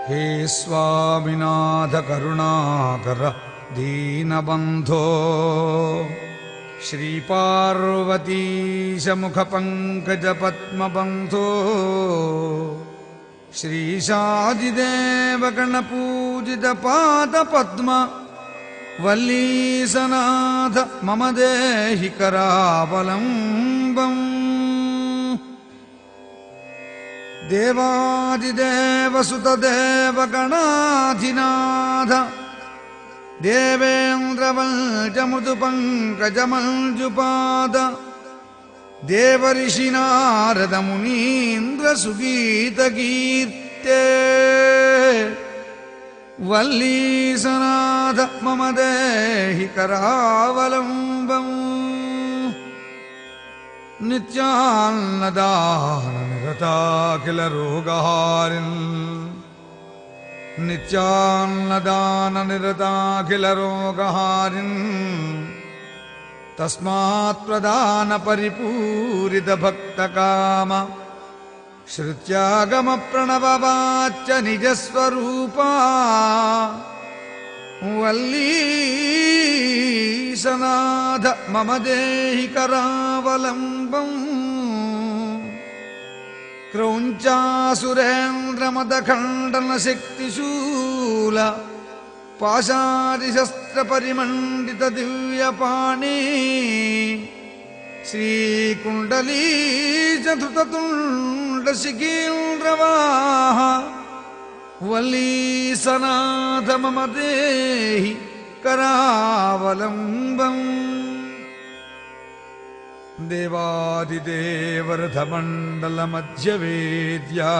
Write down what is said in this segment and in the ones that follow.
हे स्वामिनाथ करुणाकर दीनबन्धो श्रीपार्वतीश मुखपङ्कजपद्मबन्धो श्रीशादिदेव गणपूजितपादपद्म वल्लीसनाथ मम देहि करावलम्बम् देवादिदेवसुतदेव गणाधिनाथ देवेन्द्रवल्जमृदुपङ्कजमञ्जुपाद देवऋषिनारदमुनीन्द्रसुगीतकीर्ते वल्लीसनाथ मम देहि करावलम्बम् नित्यान्नदाननिरताखिलरोगहारिन् नित्यान्नदाननिरताखिलरोगहारिन् तस्मात्प्रदानपरिपूरितभक्तकाम श्रुत्यागमप्रणववाच्य निजस्वरूपा वल्लीसनाथ मम देहि करावलम्बम् क्रौञ्चासुरेन्द्रमदखण्डनशक्तिशूल पाशादिशस्त्रपरिमण्डितदिव्यपाणि श्रीकुण्डलीचधृततुण्डशिखीन्द्रवाह वल्लीसनाथ मम देहि करावलम्बम् देवादिदेवरथमण्डलमध्यवेद्या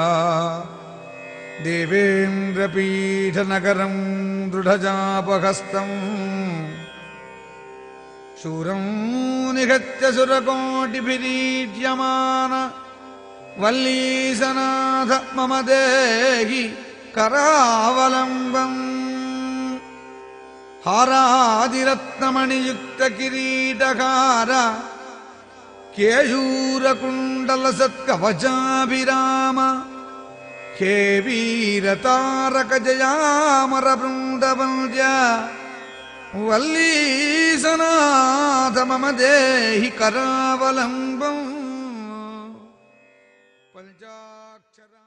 देवेन्द्रपीठनगरं दृढजापहस्तम् शूरं निहत्य सुरकोटिभिरीड्यमान वल्लीसनाथ मम देहि करावलम्बम् हारादिरत्नमणियुक्तकिरीटकार केयूरकुण्डलसत्कवचाभिराम हे वीरतारकजयामरवृन्दवन्द्य वल्लीसनाथ मम देहि करावलम्बम् पंचाक्षरा